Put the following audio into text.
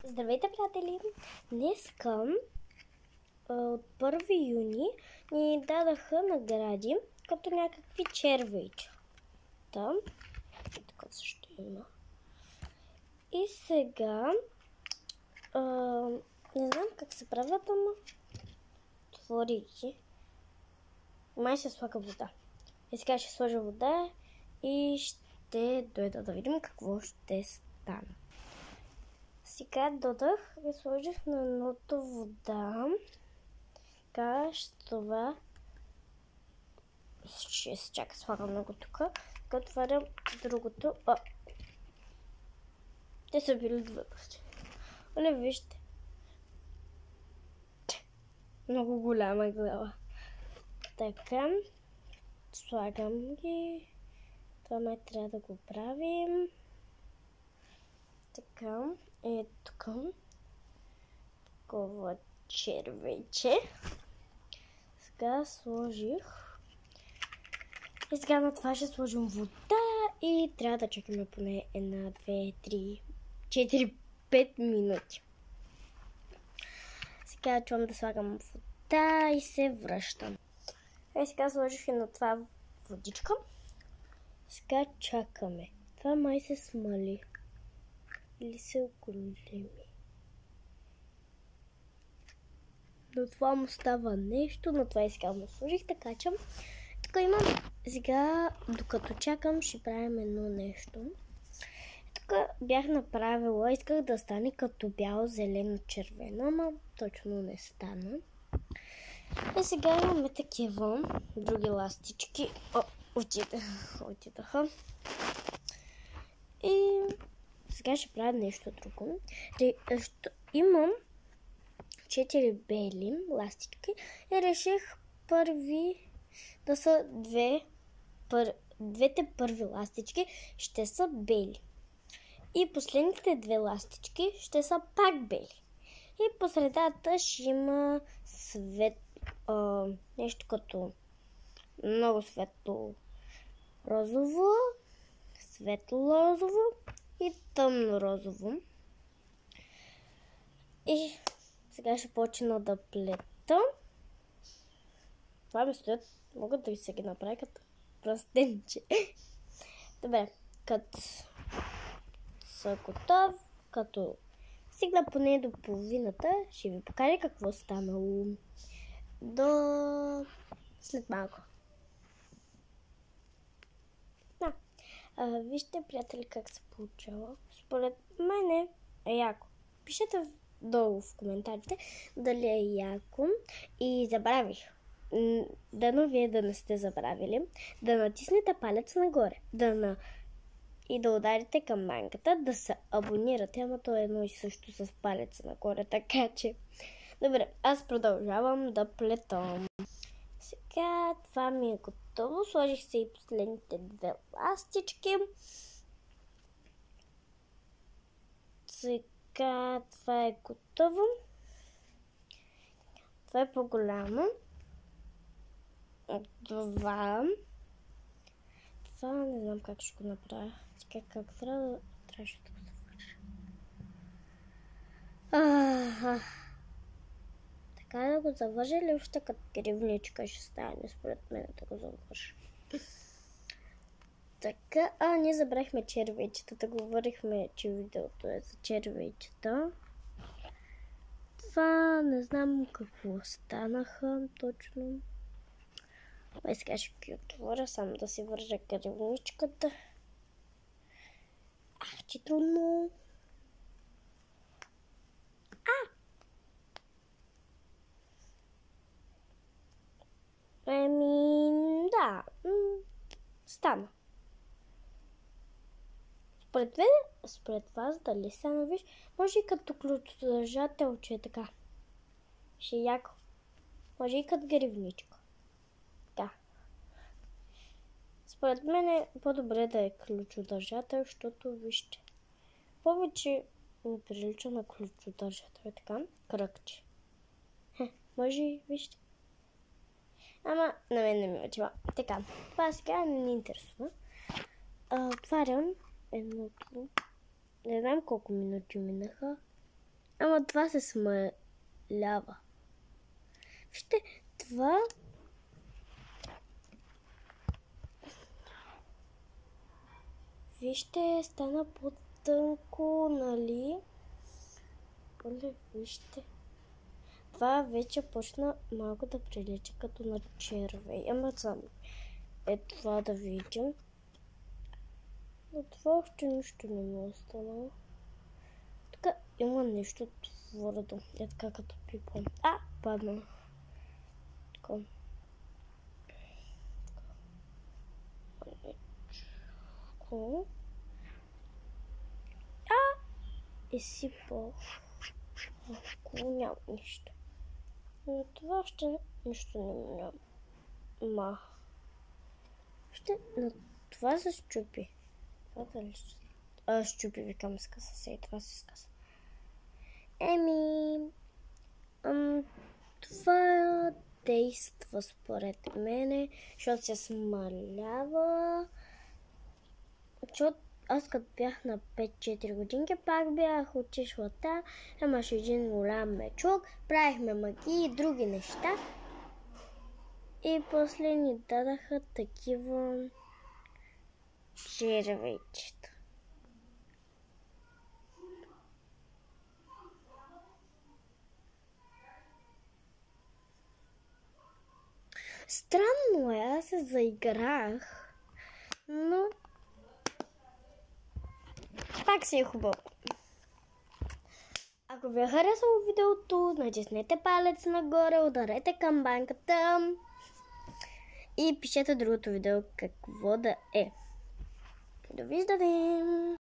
Здравейте, приятели! Днеска от 1 юни ни дадаха награди като някакви червейча. Така също има. И сега не знам как се правят, ама отвори ги. Май се слага вода. И сега ще сложа вода и ще дойда да видим какво ще стане. Сега додах и сложих на едното вода. Така, това ще се чака, слагам много тук. Така отварям другото. Те са били две пъти. Не вижте. Много голяма глава. Така, слагам ги. Това май трябва да го правим. Така, тук такова червейче. Сега сложих. И сега на това ще сложим вода и трябва да чакаме поне 1, 2, 3, 4, 5 минути. Сега чувам да слагам вода и се връщам. Сега сложих и на това водичка. Сега чакаме. Това май се смали. Или са големи. Но това му става нещо, но това сега му сложих, така че тук имам. Сега, докато чакам, ще правим едно нещо. Тук бях направила, исках да стане като бяло, зелено, червено, ама точно не стана. И сега имаме такива други ластички. Отидаха. И сега ще правя нещо друго. Имам 4 бели ластички и реших първи да са двете първи ластички ще са бели. И последните 2 ластички ще са пак бели. И по средата ще има нещо като много светло розово, светло розово и тъмно розово. И сега ще почна да плета. Това ми стоят, могат да се ги направя като пръстенче. Добре, като са готов, като стигна поне до половината, ще ви покажа какво станало до след малко. Вижте, приятели, как се получава. Според мен е яко. Пишете долу в коментарите дали е яко. И забравих. Дано вие да не сте забравили да натиснете палец нагоре. И да ударите камбанката, да се абонирате, ама то е едно и също с палеца нагоре, така че. Добре, аз продължавам да плетам. Сега това ми е готово. Сложих се и последните 2 ластички. Сега това е готово. Това е по-голямо. Това не знам как ще го направя. Сега как трябваше да го завърша. Така да го завържа или още като гривничка ще стане, според мен да го завържа. Така, ние забрахме червейчетата, говорихме, че видеото е за червейчета. Това не знам какво станаха точно. Сега ще ги отворя, само да си вържа гривничката. Че трудно. Да. Стана. Според вас дали стана, виж, може и като ключодържател, че е така. Ще е яко. Може и като гривничка. Да. Според мен е по-добре да е ключодържател, защото вижте. Повече ми прилича на ключодържател. Така, кръгче. Може и вижте. Ама на мен не ми отива. Така, това сега не ни интересува. Отварям едното. Не знам колко минути минаха. Ама това се смалява. Вижте, това... Вижте, стана по-тънко, нали? Оле, вижте. Това вече почна малко да прилича като на червей. Ама само това да видим. Но това още нищо не ми остана. Тук има нещо твърдо. Така като пипам. Падна. Така. Изсипах. Няма нищо. Но това още нищо няма. Но това се щупи. Щупи, викам, скъса се и това се скъса. Това действа според мене, защото се смалява. Защото аз като бях на 5-4 годинки, пак бях отишла там, имаше един голям мечук, правихме магии и други неща. И после ни дадаха такива червейчета. Странно е, аз се заиграх, но пак си е хубаво. Ако ви е харесало видеото, натиснете палец нагоре, ударете камбанката и пишете другото видео какво да е. Довиждане!